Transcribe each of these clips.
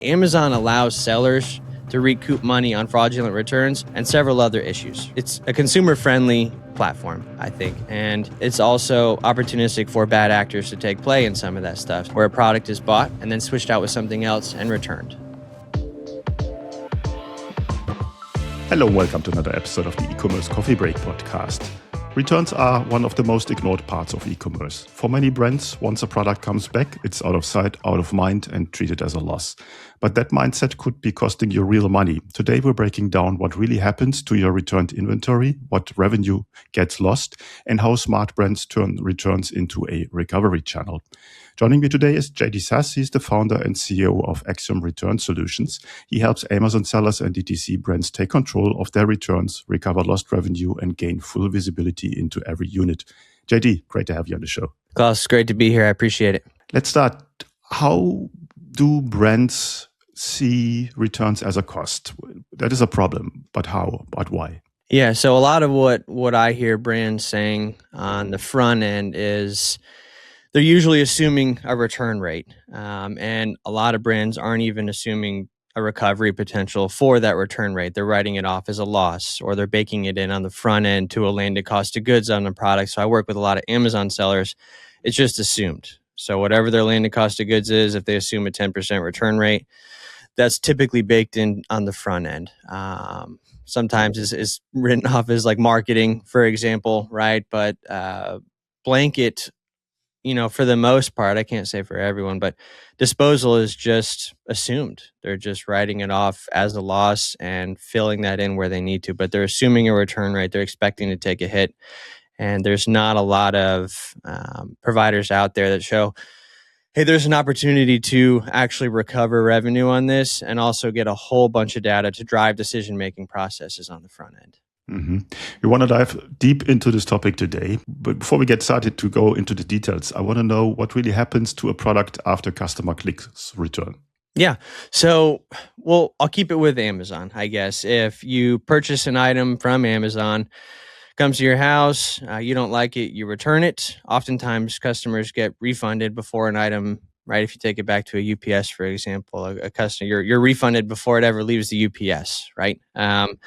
Amazon allows sellers to recoup money on fraudulent returns and several other issues. It's a consumer-friendly platform, I think, and it's also opportunistic for bad actors to take play in some of that stuff, where a product is bought and then switched out with something else and returned. Hello and welcome to another episode of the Ecommerce Coffee Break podcast. Returns are one of the most ignored parts of e-commerce. For many brands, once a product comes back, it's out of sight, out of mind, and treated as a loss. But that mindset could be costing you real money. Today, we're breaking down what really happens to your returned inventory, what revenue gets lost, and how smart brands turn returns into a recovery channel. Joining me today is Sass. He's the founder and CEO of Axiom Return Solutions. He helps Amazon sellers and DTC brands take control of their returns, recover lost revenue, and gain full visibility into every unit. JD, great to have you on the show. Klaus, great to be here. I appreciate it. Let's start. How do brands see returns as a cost? That is a problem, but how? But why? Yeah, so a lot of what I hear brands saying on the front end is they're usually assuming a return rate. And a lot of brands aren't even assuming a recovery potential for that return rate. They're writing it off as a loss, or they're baking it in on the front end to a landed cost of goods on the product. So I work with a lot of Amazon sellers. It's just assumed. So whatever their landed cost of goods is, if they assume a 10% return rate, that's typically baked in on the front end. Sometimes is written off as like marketing, for example, right? But blanket, for the most part, I can't say for everyone, but disposal is just assumed. They're just writing it off as a loss and filling that in where they need to, but they're assuming a return rate. They're expecting to take a hit. And there's not a lot of providers out there that show, hey, there's an opportunity to actually recover revenue on this and also get a whole bunch of data to drive decision-making processes on the front end. Mm-hmm. We want to dive deep into this topic today. But before we get started to go into the details, I want to know what really happens to a product after customer clicks return. Yeah. So, I'll keep it with Amazon, I guess. If you purchase an item from Amazon, comes to your house, you don't like it, you return it. Oftentimes, customers get refunded before an item, right? If you take it back to a UPS, for example, a customer, you're refunded before it ever leaves the UPS, right? It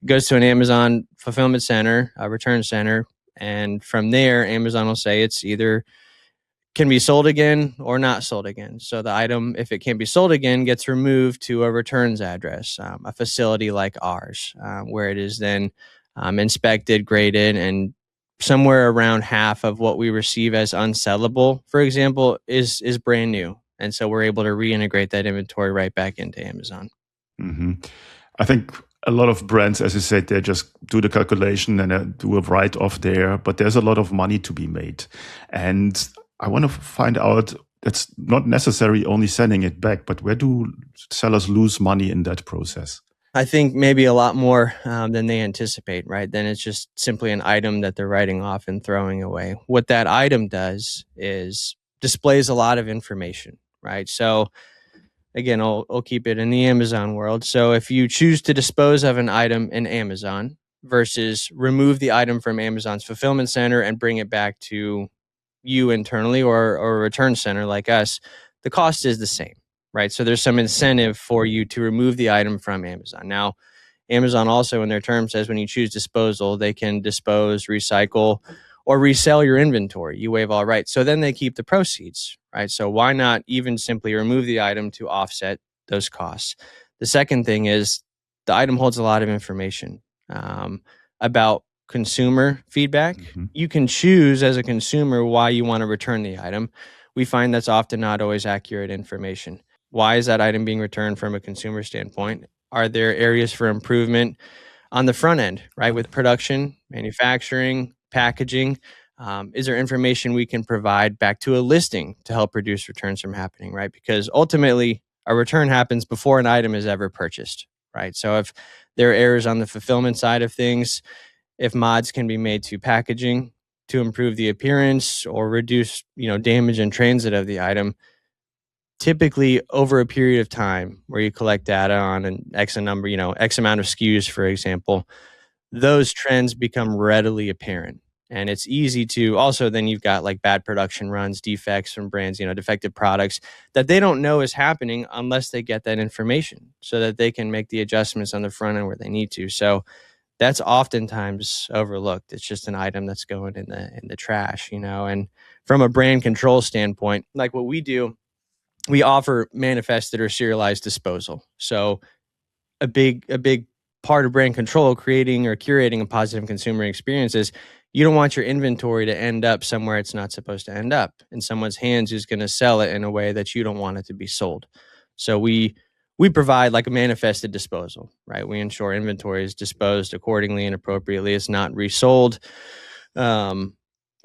goes to an Amazon fulfillment center, a return center, and from there, Amazon will say it's either can be sold again or not sold again. So the item, if it can't be sold again, gets removed to a returns address, a facility like ours, where it is then inspected, graded, and somewhere around half of what we receive as unsellable, for example, is brand new. And so we're able to reintegrate that inventory right back into Amazon. Mm-hmm. I think a lot of brands, as you said, they just do the calculation and do a write-off there, but there's a lot of money to be made. And I want to find out, that's not necessarily only sending it back, but where do sellers lose money in that process? I think maybe a lot more than they anticipate, right? Then it's just simply an item that they're writing off and throwing away. What that item does is displays a lot of information, right? So again, I'll keep it in the Amazon world. So if you choose to dispose of an item in Amazon versus remove the item from Amazon's fulfillment center and bring it back to you internally or a return center like us, the cost is the same. Right. So there's some incentive for you to remove the item from Amazon. Now, Amazon also in their terms says when you choose disposal, they can dispose, recycle, or resell your inventory. You waive all rights. So then they keep the proceeds. Right. So why not even simply remove the item to offset those costs? The second thing is the item holds a lot of information about consumer feedback. Mm-hmm. You can choose as a consumer why you want to return the item. We find that's often not always accurate information. Why is that item being returned from a consumer standpoint? Are there areas for improvement on the front end, right? With production, manufacturing, packaging, is there information we can provide back to a listing to help reduce returns from happening, right? Because ultimately, a return happens before an item is ever purchased, right? So if there are errors on the fulfillment side of things, if mods can be made to packaging to improve the appearance or reduce, damage in transit of the item, typically over a period of time where you collect data on an X amount of SKUs, for example, those trends become readily apparent. And it's easy to also, then you've got like bad production runs, defects from brands, defective products that they don't know is happening unless they get that information so that they can make the adjustments on the front end where they need to. So that's oftentimes overlooked. It's just an item that's going in the trash, And from a brand control standpoint, like what we do, we offer manifested or serialized disposal. So a big part of brand control, creating or curating a positive consumer experience, is you don't want your inventory to end up somewhere it's not supposed to end up, in someone's hands who's going to sell it in a way that you don't want it to be sold. So we provide like a manifested disposal, right? We ensure inventory is disposed accordingly and appropriately. It's not resold.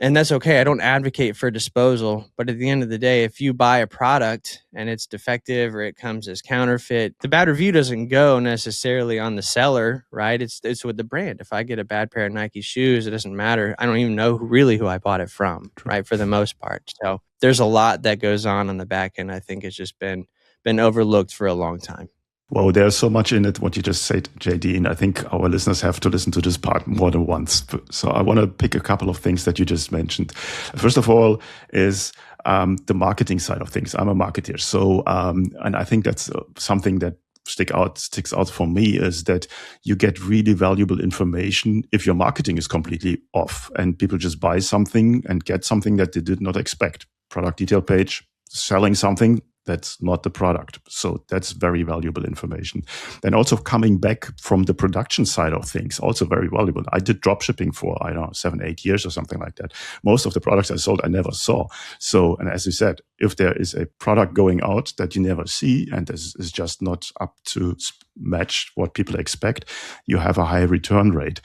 And that's okay. I don't advocate for disposal, but at the end of the day, if you buy a product and it's defective or it comes as counterfeit, the bad review doesn't go necessarily on the seller, right? It's with the brand. If I get a bad pair of Nike shoes, it doesn't matter. I don't even know who I bought it from, right? For the most part. So there's a lot that goes on the back end. I think it's just been overlooked for a long time. Well, there's so much in it, what you just said, JD, and I think our listeners have to listen to this part more than once. So I want to pick a couple of things that you just mentioned. First of all is the marketing side of things. I'm a marketer. So, and I think that's something that sticks out for me, is that you get really valuable information if your marketing is completely off and people just buy something and get something that they did not expect. Product detail page, selling something that's not the product. So that's very valuable information. Then also coming back from the production side of things, also very valuable. I did drop shipping for, 7, 8 years or something like that. Most of the products I sold, I never saw. So, and as you said, if there is a product going out that you never see and is just not up to match what people expect, you have a high return rate.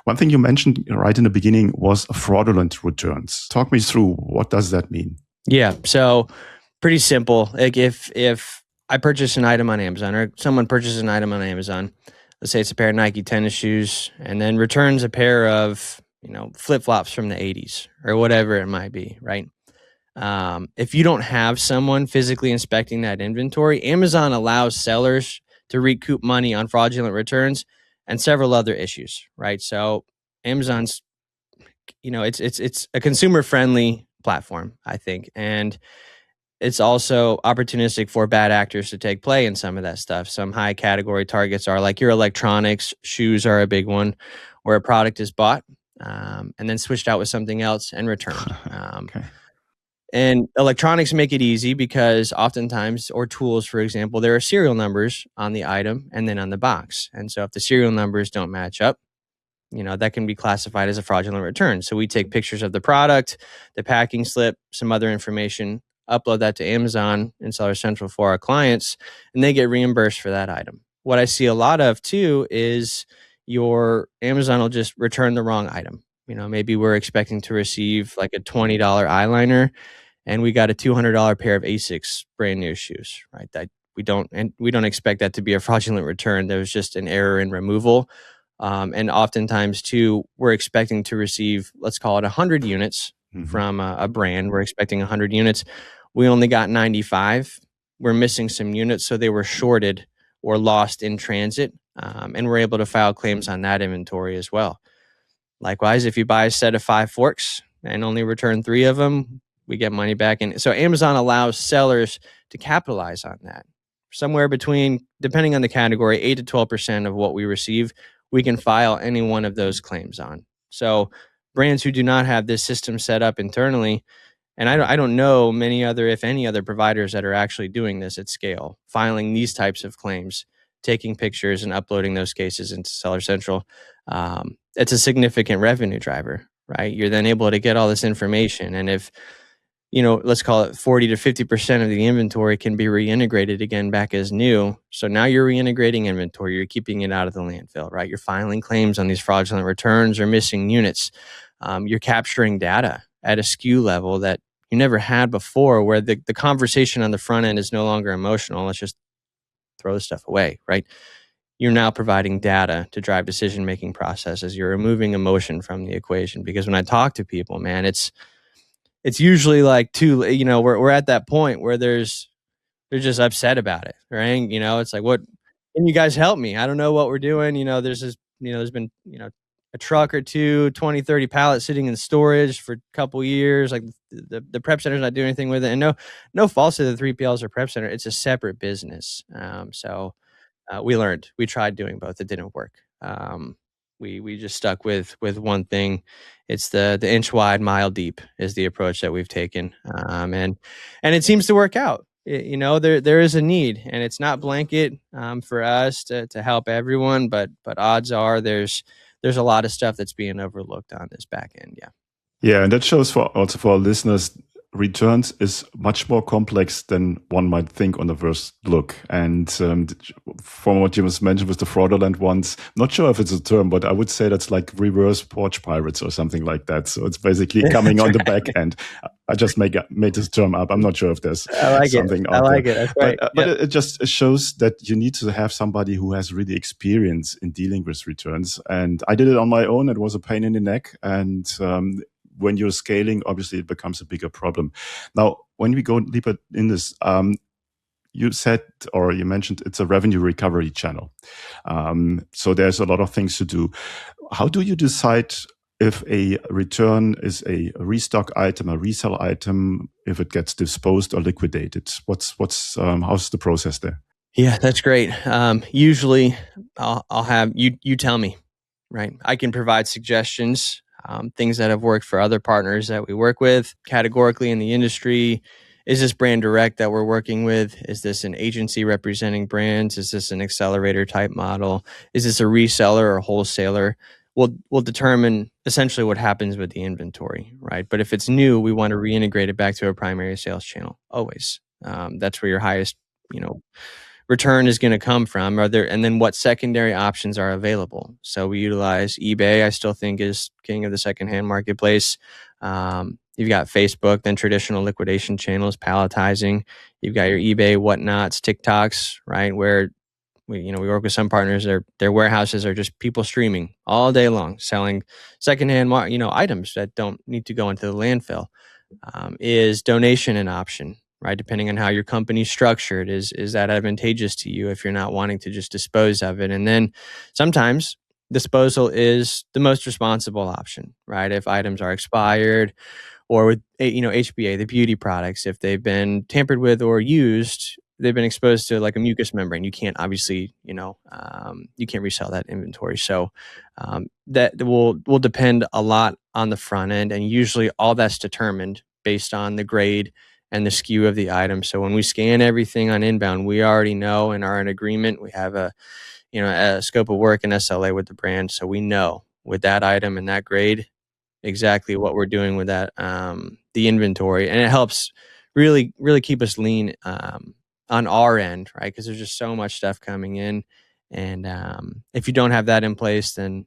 One thing you mentioned right in the beginning was fraudulent returns. Talk me through, what does that mean? Yeah. So pretty simple. Like if I purchase an item on Amazon, or someone purchases an item on Amazon, let's say it's a pair of Nike tennis shoes, and then returns a pair of, flip-flops from the 80s or whatever it might be, right? If you don't have someone physically inspecting that inventory, Amazon allows sellers to recoup money on fraudulent returns and several other issues, right? So Amazon's, it's a consumer-friendly platform, I think, and it's also opportunistic for bad actors to take play in some of that stuff. Some high category targets are like your electronics, shoes are a big one, where a product is bought and then switched out with something else and returned. Okay. And electronics make it easy because oftentimes, or tools, for example, there are serial numbers on the item and then on the box. And so if the serial numbers don't match up, that can be classified as a fraudulent return. So we take pictures of the product, the packing slip, some other information, upload that to Amazon and Seller Central for our clients, and they get reimbursed for that item. What I see a lot of too is your Amazon will just return the wrong item. Maybe we're expecting to receive like a $20 eyeliner, and we got a $200 pair of Asics brand new shoes, right? That we don't expect that to be a fraudulent return. There was just an error in removal. And oftentimes too, we're expecting to receive, let's call it 100 units from a brand. We're expecting 100 units. We only got 95. We're missing some units, so they were shorted or lost in transit, and we're able to file claims on that inventory as well. Likewise, if you buy a set of 5 forks and only return 3 of them, we get money back. And so Amazon allows sellers to capitalize on that. Somewhere between, depending on the category, 8 to 12% of what we receive, we can file any one of those claims on. So brands who do not have this system set up internally, and I don't know many other, if any other providers that are actually doing this at scale, filing these types of claims, taking pictures and uploading those cases into Seller Central. It's a significant revenue driver, right? You're then able to get all this information. And if, let's call it 40 to 50% of the inventory can be reintegrated again back as new. So now you're reintegrating inventory, you're keeping it out of the landfill, right? You're filing claims on these fraudulent returns or missing units. You're capturing data at a SKU level that you never had before, where the conversation on the front end is no longer emotional. Let's just throw the stuff away, right? You're now providing data to drive decision-making processes. You're removing emotion from the equation, because when I talk to people, man, it's usually like we're at that point where they're just upset about it, right? It's like, what can you guys help me? I don't know what we're doing. There's been a truck or two, 20, 30 pallets sitting in storage for a couple years. Like the prep center's not doing anything with it. And no fault to the 3PLs or prep center. It's a separate business. We learned. We tried doing both. It didn't work. We just stuck with one thing. It's the inch wide, mile deep is the approach that we've taken, and it seems to work out. There is a need, and it's not blanket for us to help everyone, but odds are there's a lot of stuff that's being overlooked on this back end. Yeah. Yeah, and that shows also for our listeners, returns is much more complex than one might think on the first look. And from what you just mentioned with the fraudulent ones, not sure if it's a term, but I would say that's like reverse porch pirates or something like that. So it's basically coming on the back end. I just made this term up. I'm not sure if there's something out there. I like it. That's right. But it just shows that you need to have somebody who has really experience in dealing with returns. And I did it on my own. It was a pain in the neck. And when you're scaling, obviously it becomes a bigger problem. Now, when we go deeper in this, you said, or you mentioned, it's a revenue recovery channel. So there's a lot of things to do. How do you decide if a return is a restock item, a resell item, if it gets disposed or liquidated? How's the process there? Yeah, that's great. Usually I'll have you tell me, right? I can provide suggestions. Things that have worked for other partners that we work with categorically in the industry. Is this brand direct that we're working with? Is this an agency representing brands? Is this an accelerator type model? Is this a reseller or wholesaler? We'll determine essentially what happens with the inventory, right? But if it's new, we want to reintegrate it back to a primary sales channel always. That's where your highest, return is going to come from. And then what secondary options are available? So we utilize eBay. I still think is king of the secondhand marketplace. You've got Facebook, then traditional liquidation channels, palletizing. You've got your eBay, whatnots, TikToks, right? Where we work with some partners. Their warehouses are just people streaming all day long, selling secondhand, items that don't need to go into the landfill. Is donation an option? Right, depending on how your company's structured, is that advantageous to you if you're not wanting to just dispose of it? And then sometimes disposal is the most responsible option, right? If items are expired, or with HBA, the beauty products, if they've been tampered with or used, they've been exposed to like a mucus membrane. You can't obviously, you can't resell that inventory. So that will depend a lot on the front end, and usually all that's determined based on the grade and the SKU of the item. So when we scan everything on inbound, we already know and are in agreement. We have a scope of work and SLA with the brand. So we know with that item and that grade exactly what we're doing with that, the inventory. And it helps really, really keep us lean on our end, right? Because there's just so much stuff coming in. And if you don't have that in place, then,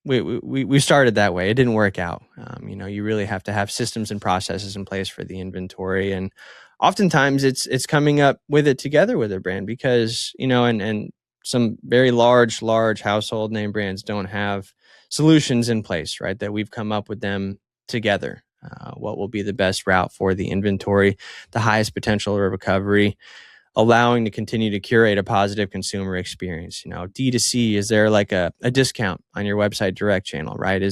we started that way. It didn't work out. You really have to have systems and processes in place for the inventory, and oftentimes it's coming up with it together with a brand because and some very large household name brands don't have solutions in place, right? That we've come up with them together. What will be the best route for the inventory, the highest potential of recovery, allowing to continue to curate a positive consumer experience. D2C, is there like a discount on your website direct channel, right?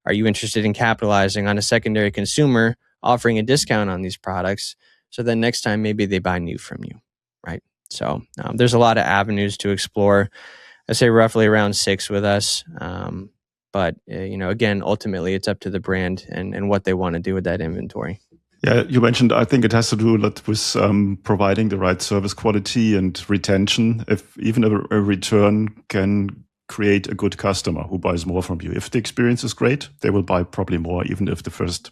Are you interested in capitalizing on a secondary consumer offering a discount on these products? So then next time, maybe they buy new from you, right? So there's a lot of avenues to explore. I say roughly around 6 with us. But again, ultimately it's up to the brand and what they want to do with that inventory. Yeah, you mentioned, I think it has to do a lot with providing the right service quality and retention. If even a return can create a good customer who buys more from you. If the experience is great, they will buy probably more, even if the first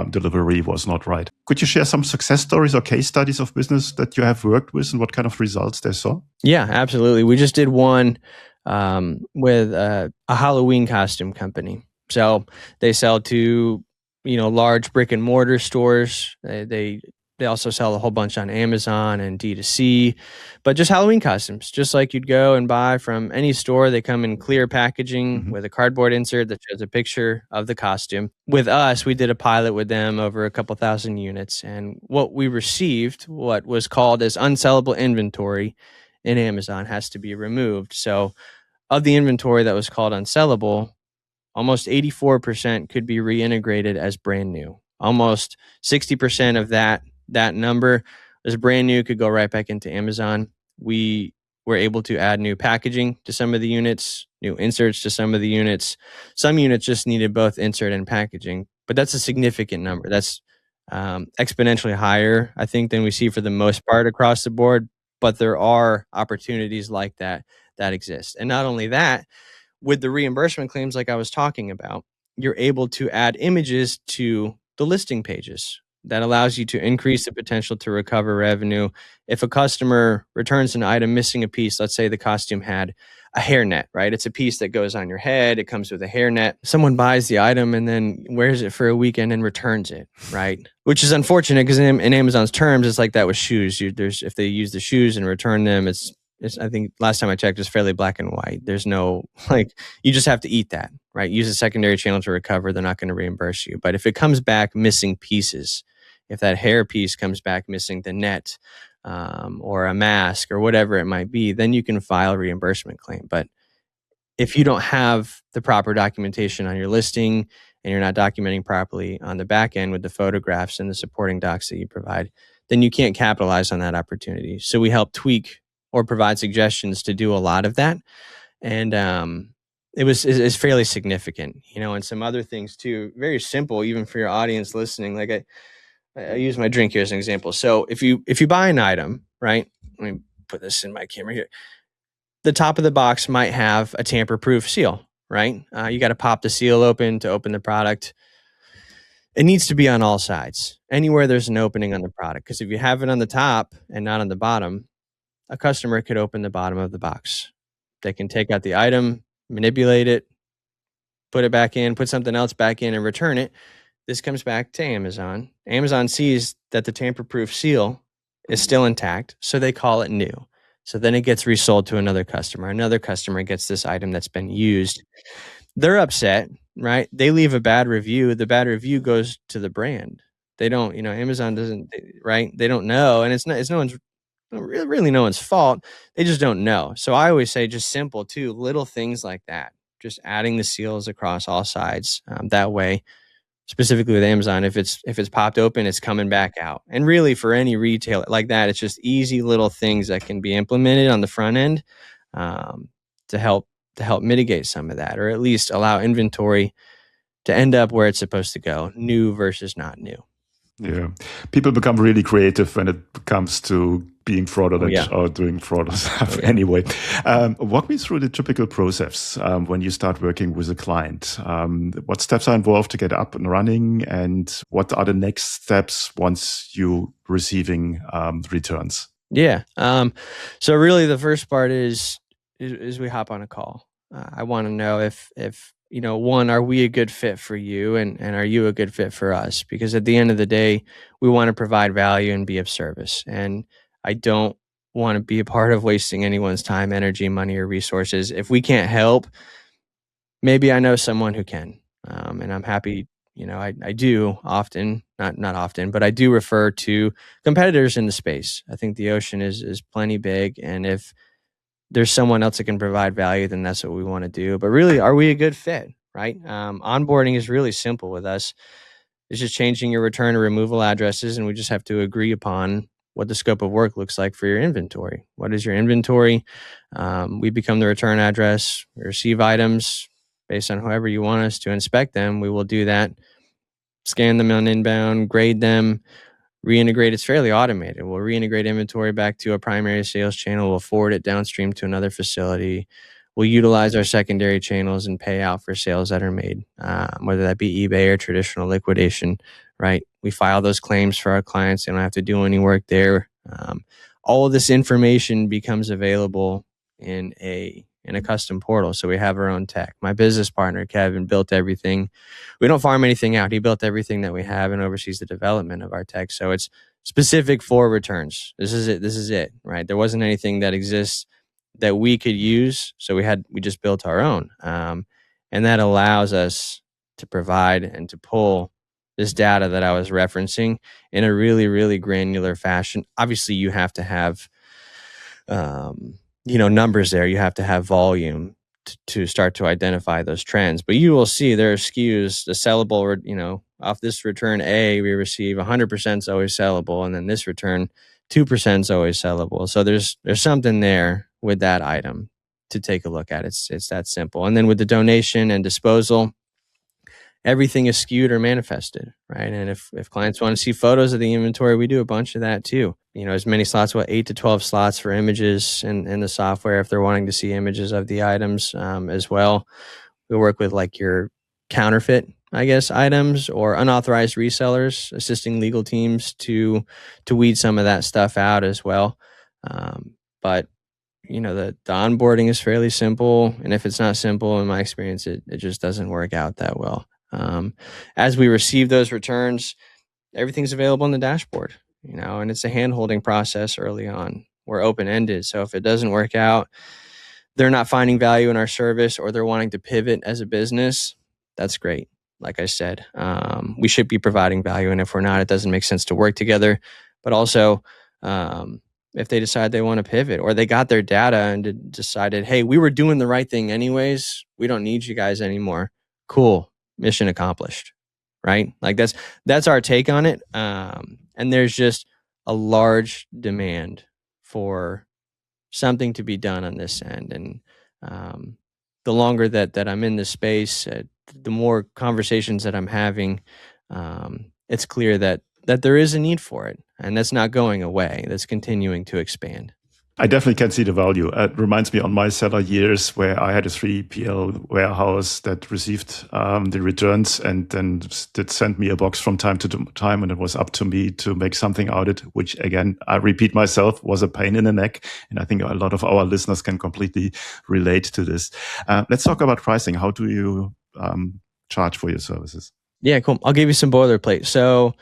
delivery was not right. Could you share some success stories or case studies of business that you have worked with and what kind of results they saw? Yeah, absolutely. We just did one with a Halloween costume company. So they sell to large brick and mortar stores. They also sell a whole bunch on Amazon and D2C, but just Halloween costumes, just like you'd go and buy from any store. They come in clear packaging with a cardboard insert that shows a picture of the costume. With us, we did a pilot with them over a couple thousand units. And what we received, what was called as unsellable inventory in Amazon, has to be removed. So of the inventory that was called unsellable, almost 84% could be reintegrated as brand new. Almost 60% of that number is brand new, could go right back into Amazon. We were able to add new packaging to some of the units, new inserts to some of the units. Some units just needed both insert and packaging, but that's a significant number. That's exponentially higher, I think, than we see for the most part across the board. But there are opportunities like that exist. And not only that, with the reimbursement claims like I was talking about, you're able to add images to the listing pages. That allows you to increase the potential to recover revenue. If a customer returns an item missing a piece, let's say the costume had a hairnet, right? It's a piece that goes on your head. It comes with a hairnet. Someone buys the item and then wears it for a weekend and returns it, right? Which is unfortunate because in Amazon's terms, it's like that with shoes. If they use the shoes and return them, it's I think last time I checked, it's fairly black and white. There's no, you just have to eat that, right? Use a secondary channel to recover. They're not going to reimburse you. But if it comes back missing pieces, if that hair piece comes back missing the net or a mask or whatever it might be, then you can file a reimbursement claim. But if you don't have the proper documentation on your listing and you're not documenting properly on the back end with the photographs and the supporting docs that you provide, then you can't capitalize on that opportunity. So we help tweak or provide suggestions to do a lot of that. And it's fairly significant, and some other things too, very simple, even for your audience listening. Like I use my drink here as an example. So if you buy an item, right? Let me put this in my camera here. The top of the box might have a tamper-proof seal, right? You got to pop the seal open to open the product. It needs to be on all sides, anywhere there's an opening on the product. Because if you have it on the top and not on the bottom, a customer could open the bottom of the box. They can take out the item, manipulate it, put it back in, put something else back in, and return it. This comes back to Amazon. Amazon sees that the tamper-proof seal is still intact, so they call it new. So then it gets resold to another customer. Another customer gets this item that's been used. They're upset, right? They leave a bad review. The bad review goes to the brand. They don't, Amazon doesn't, right? They don't know, and it's no one's really no one's fault. They just don't know. So I always say just simple too, little things like that. Just adding the seals across all sides. That way, specifically with Amazon, if it's popped open, it's coming back out. And really for any retailer like that, it's just easy little things that can be implemented on the front end to help mitigate some of that, or at least allow inventory to end up where it's supposed to go, new versus not new. Yeah. People become really creative when it comes to being fraudulent or doing fraudulent stuff. Anyway, walk me through the typical process when you start working with a client. What steps are involved to get up and running, and what are the next steps once you receiving returns? Yeah. So really the first part is we hop on a call. I want to know if one, are we a good fit for you, and are you a good fit for us? Because at the end of the day, we want to provide value and be of service. And I don't want to be a part of wasting anyone's time, energy, money, or resources. If we can't help, maybe I know someone who can. And I'm happy, I do often, not often, but I do refer to competitors in the space. I think the ocean is plenty big. And if there's someone else that can provide value, then that's what we want to do. But really, are we a good fit, right? Onboarding is really simple with us. It's just changing your return or removal addresses, and we just have to agree upon what the scope of work looks like for your inventory. What is your inventory? We become the return address. We receive items based on however you want us to inspect them. We will do that, scan them on inbound, grade them, reintegrate. It's fairly automated. We'll reintegrate inventory back to a primary sales channel. We'll forward it downstream to another facility. We'll utilize our secondary channels and pay out for sales that are made, whether that be eBay or traditional liquidation, right? We file those claims for our clients. They don't have to do any work there. All of this information becomes available in a custom portal. So we have our own tech. My business partner, Kevin, built everything. We don't farm anything out. He built everything that we have and oversees the development of our tech. So it's specific for returns. This is it, right? There wasn't anything that exists that we could use. So we just built our own. And that allows us to provide and to pull this data that I was referencing in a really, really granular fashion. Obviously, you have to have numbers there. You have to have volume to start to identify those trends. But you will see there are SKUs, the sellable, off this return A, we receive 100% is always sellable, and then this return 2% is always sellable. So there's something there with that item to take a look at. It's that simple. And then with the donation and disposal, everything is skewed or manifested, right? And if clients want to see photos of the inventory, we do a bunch of that too. As many slots, 8 to 12 slots for images in the software if they're wanting to see images of the items as well. We work with like your counterfeit, items or unauthorized resellers, assisting legal teams to weed some of that stuff out as well. But the onboarding is fairly simple, and if it's not simple, in my experience, it just doesn't work out that well. As we receive those returns, everything's available on the dashboard, and it's a hand-holding process early on. We're open-ended, so if it doesn't work out, they're not finding value in our service, or they're wanting to pivot as a business, that's great. Like I said, we should be providing value, and if we're not, it doesn't make sense to work together. But also, if they decide they want to pivot, or they got their data and decided, hey, we were doing the right thing anyways, we don't need you guys anymore. Cool, mission accomplished, right? Like that's our take on it. And there's just a large demand for something to be done on this end. And the longer that I'm in this space, the more conversations that I'm having, it's clear that there is a need for it, and that's not going away. That's continuing to expand. I definitely can see the value. It reminds me on my seller years where I had a 3PL warehouse that received the returns and then did send me a box from time to time, and it was up to me to make something out of it, which again, I repeat myself, was a pain in the neck. And I think a lot of our listeners can completely relate to this. Let's talk about pricing. How do you charge for your services? Yeah, cool. I'll give you some boilerplate. So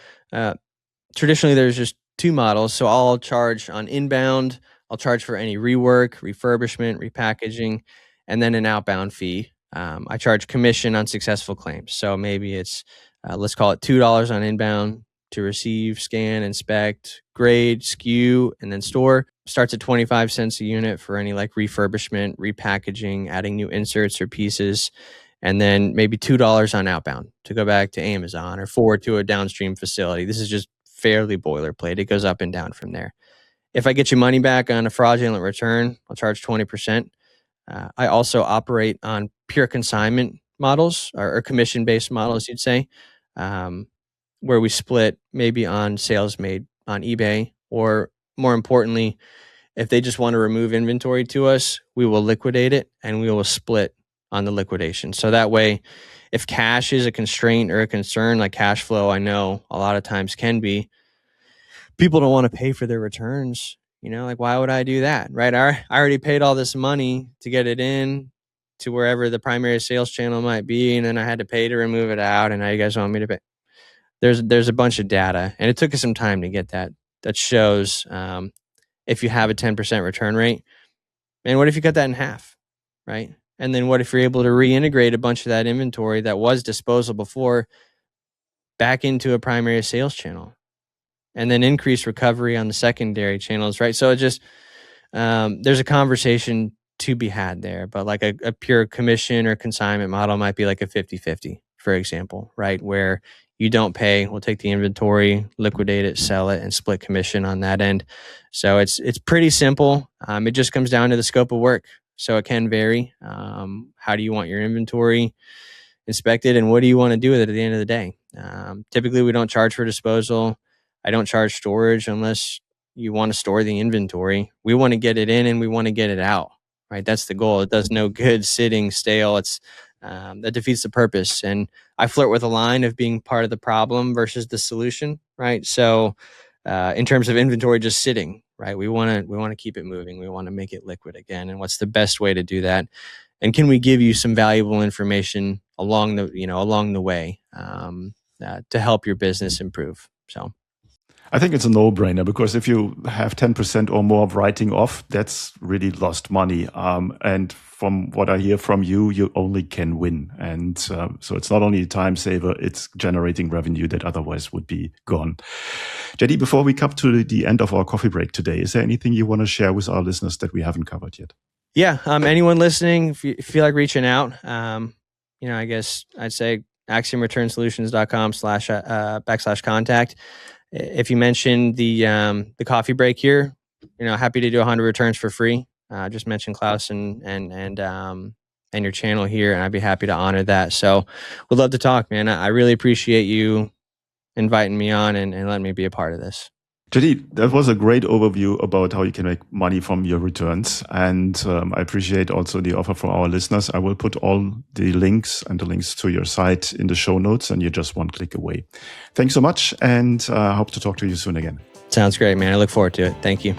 traditionally, there's just two models. So I'll charge on inbound. I'll charge for any rework, refurbishment, repackaging, and then an outbound fee. I charge commission on successful claims. So maybe it's, let's call it $2 on inbound to receive, scan, inspect, grade, SKU, and then store. Starts at 25 cents a unit for any like refurbishment, repackaging, adding new inserts or pieces. And then maybe $2 on outbound to go back to Amazon or forward to a downstream facility. This is just fairly boilerplate. It goes up and down from there. If I get your money back on a fraudulent return, I'll charge 20%. I also operate on pure consignment models or commission-based models, you'd say, where we split maybe on sales made on eBay, or more importantly, if they just want to remove inventory to us, we will liquidate it and we will split on the liquidation. So that way, if cash is a constraint or a concern, like cash flow, I know a lot of times can be, people don't want to pay for their returns. Like, why would I do that? Right? I already paid all this money to get it in to wherever the primary sales channel might be, and then I had to pay to remove it out, and now you guys want me to pay. There's a bunch of data, and it took us some time to get that shows if you have a 10% return rate, and what if you cut that in half, right? And then what if you're able to reintegrate a bunch of that inventory that was disposal before back into a primary sales channel, and then increase recovery on the secondary channels, right? So it just, there's a conversation to be had there, but like a pure commission or consignment model might be like a 50-50, for example, right? Where you don't pay, we'll take the inventory, liquidate it, sell it, and split commission on that end. So it's pretty simple. It just comes down to the scope of work. So it can vary. How do you want your inventory inspected, and what do you want to do with it at the end of the day? Typically, we don't charge for disposal. I don't charge storage unless you want to store the inventory. We want to get it in and we want to get it out, right? That's the goal. It does no good sitting stale. It's that defeats the purpose. And I flirt with a line of being part of the problem versus the solution, right? So in terms of inventory just sitting, right? We want to keep it moving. We want to make it liquid again. And what's the best way to do that? And can we give you some valuable information along the way to help your business improve? So I think it's a no-brainer, because if you have 10% or more of writing off, that's really lost money. And from what I hear from you, you only can win. And so it's not only a time saver, it's generating revenue that otherwise would be gone. JD, before we come to the end of our coffee break today, is there anything you want to share with our listeners that we haven't covered yet? Yeah. Anyone listening, if you feel like reaching out, I guess I'd say axiomreturnsolutions.com/contact. If you mentioned the coffee break here, happy to do 100 returns for free. Just mention Klaus and your channel here, and I'd be happy to honor that. So would love to talk, man. I really appreciate you inviting me on and letting me be a part of this. JD, that was a great overview about how you can make money from your returns. And I appreciate also the offer for our listeners. I will put all the links and the links to your site in the show notes, and you're just one click away. Thanks so much, and I hope to talk to you soon again. Sounds great, man. I look forward to it. Thank you.